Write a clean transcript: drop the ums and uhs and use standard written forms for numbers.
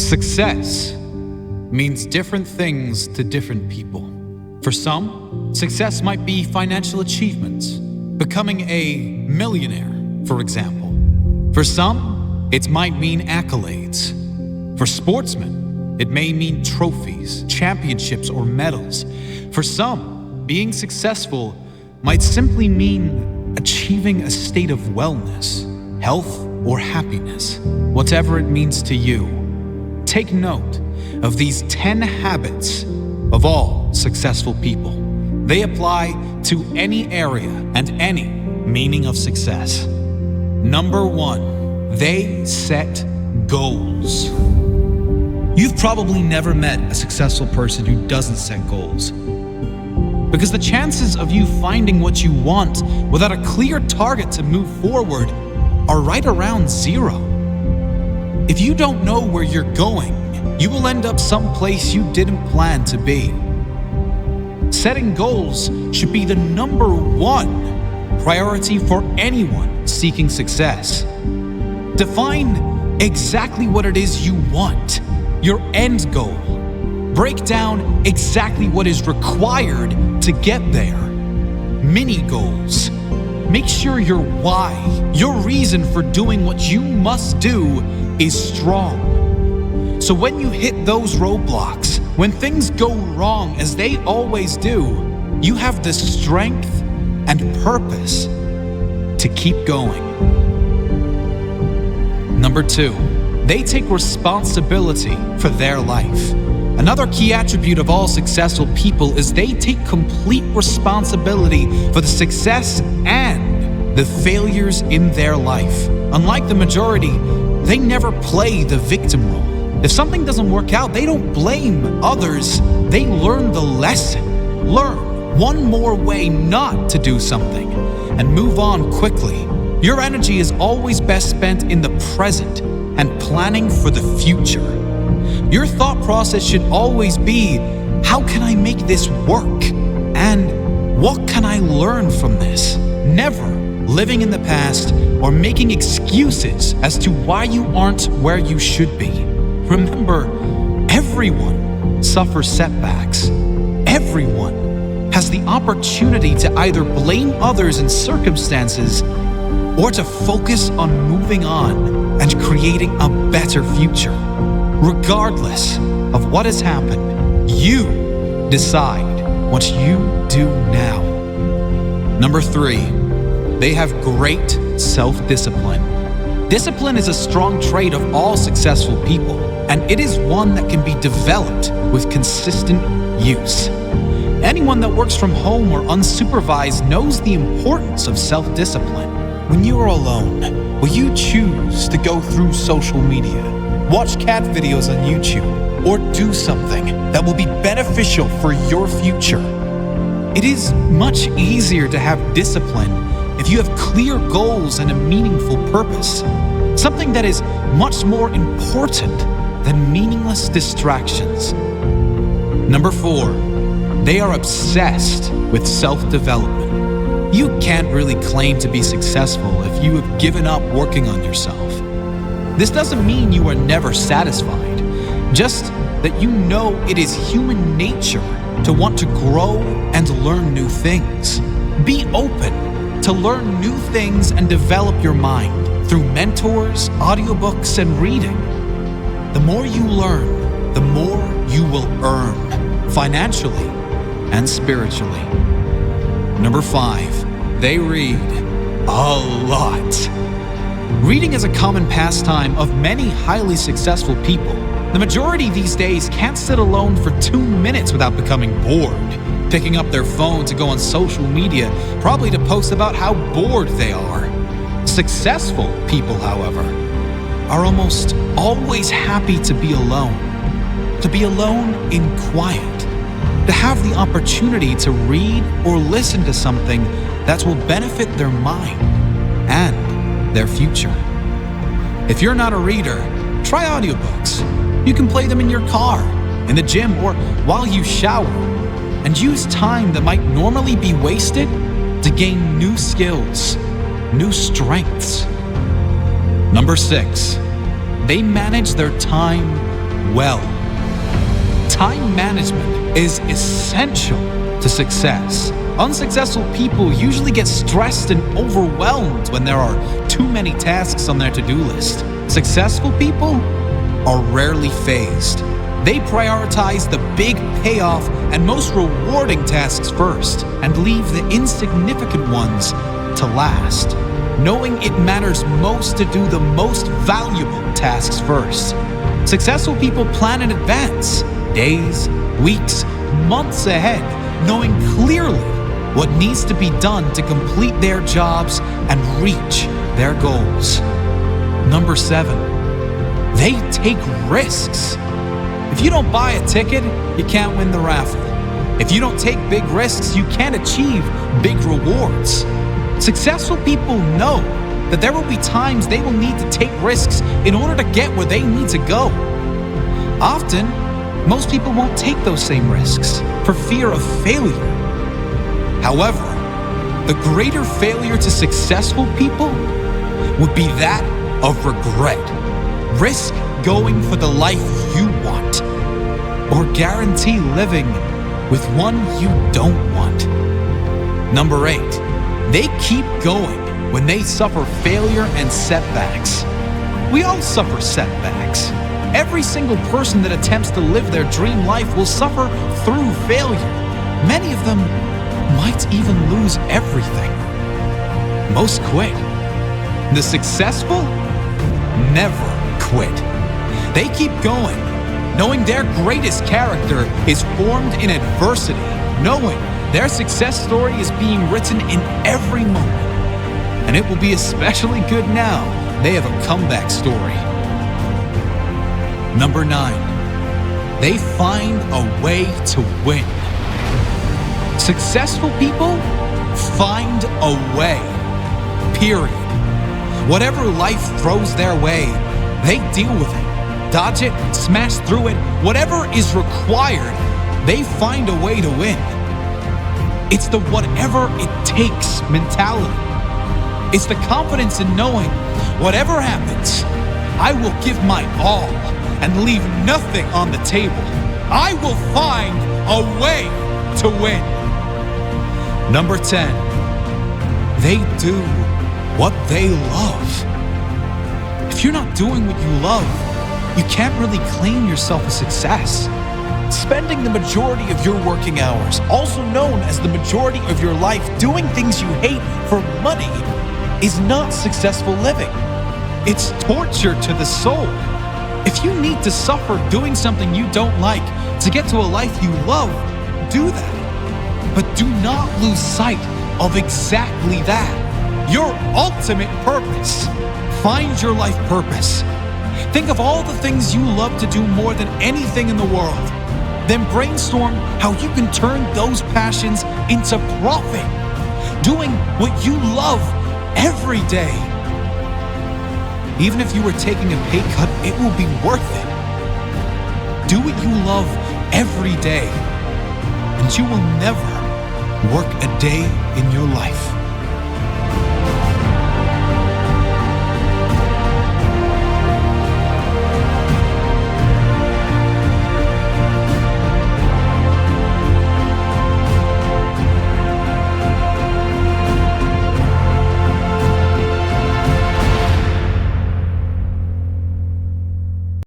Success means different things to different people. For some, success might be financial achievements, becoming a millionaire, for example. For some, it might mean accolades. For sportsmen, it may mean trophies, championships, or medals. For some, being successful might simply mean achieving a state of wellness, health, or happiness. Whatever it means to you, take note of these 10 habits of all successful people. They apply to any area and any meaning of success. Number 1, they set goals. You've probably never met a successful person who doesn't set goals, because the chances of you finding what you want without a clear target to move forward are right around 0. If you don't know where you're going, you will end up someplace you didn't plan to be. Setting goals should be the number 1 priority for anyone seeking success. Define exactly what it is you want, your end goal. Break down exactly what is required to get there. Mini goals. Make sure your why, your reason for doing what you must do, is strong. So when you hit those roadblocks, when things go wrong as they always do, you have the strength and purpose to keep going. Number 2, they take responsibility for their life. Another key attribute of all successful people is they take complete responsibility for the success and the failures in their life. Unlike the majority, they never play the victim role. If something doesn't work out, they don't blame others. They learn the lesson. Learn one more way not to do something and move on quickly. Your energy is always best spent in the present and planning for the future. Your thought process should always be, how can I make this work? And what can I learn from this? Never living in the past or making excuses as to why you aren't where you should be. Remember, everyone suffers setbacks. Everyone has the opportunity to either blame others and circumstances or to focus on moving on and creating a better future. Regardless of what has happened, you decide what you do now. Number 3, they have great self-discipline. Discipline is a strong trait of all successful people, and it is one that can be developed with consistent use. Anyone that works from home or unsupervised knows the importance of self-discipline. When you are alone, will you choose to go through social media, watch cat videos on YouTube, or do something that will be beneficial for your future? It is much easier to have discipline if you have clear goals and a meaningful purpose, something that is much more important than meaningless distractions. Number 4, they are obsessed with self-development. You can't really claim to be successful if you have given up working on yourself. This doesn't mean you are never satisfied, just that you know it is human nature to want to grow and learn new things. Be open to learn new things and develop your mind through mentors, audiobooks, and reading. The more you learn, the more you will earn, financially and spiritually. Number 5, they read a lot. Reading is a common pastime of many highly successful people. The majority these days can't sit alone for 2 minutes without becoming bored, picking up their phone to go on social media, probably to post about how bored they are. Successful people, however, are almost always happy to be alone in quiet, to have the opportunity to read or listen to something that will benefit their mind and their future. If you're not a reader, try audiobooks. You can play them in your car, in the gym, or while you shower, and use time that might normally be wasted to gain new skills, new strengths. Number 6, they manage their time well. Time management is essential to success. Unsuccessful people usually get stressed and overwhelmed when there are too many tasks on their to-do list. Successful people are rarely phased. They prioritize the big payoff and most rewarding tasks first and leave the insignificant ones to last, knowing it matters most to do the most valuable tasks first. Successful people plan in advance, days, weeks, months ahead, knowing clearly what needs to be done to complete their jobs and reach their goals. Number 7, they take risks. If you don't buy a ticket, you can't win the raffle. If you don't take big risks, you can't achieve big rewards. Successful people know that there will be times they will need to take risks in order to get where they need to go. Often, most people won't take those same risks for fear of failure. However, the greater failure to successful people would be that of regret. Risk going for the life you want, or guarantee living with one you don't want. Number 8, they keep going when they suffer failure and setbacks. We all suffer setbacks. Every single person that attempts to live their dream life will suffer through failure. Many of them might even lose everything. Most quit. The successful never quit. They keep going, knowing their greatest character is formed in adversity, knowing their success story is being written in every moment. And it will be especially good now they have a comeback story. Number 9, they find a way to win. Successful people find a way, period. Whatever life throws their way, they deal with it, dodge it, smash through it. Whatever is required, they find a way to win. It's the whatever it takes mentality. It's the confidence in knowing whatever happens, I will give my all and leave nothing on the table. I will find a way to win. Number 10, they do what they love. If you're not doing what you love, you can't really claim yourself a success. Spending the majority of your working hours, also known as the majority of your life, doing things you hate for money is not successful living. It's torture to the soul. If you need to suffer doing something you don't like to get to a life you love, do that. But do not lose sight of exactly that. Your ultimate purpose. Find your life purpose. Think of all the things you love to do more than anything in the world. Then brainstorm how you can turn those passions into profit. Doing what you love every day. Even if you were taking a pay cut, it will be worth it. Do what you love every day, and you will never work a day in your life.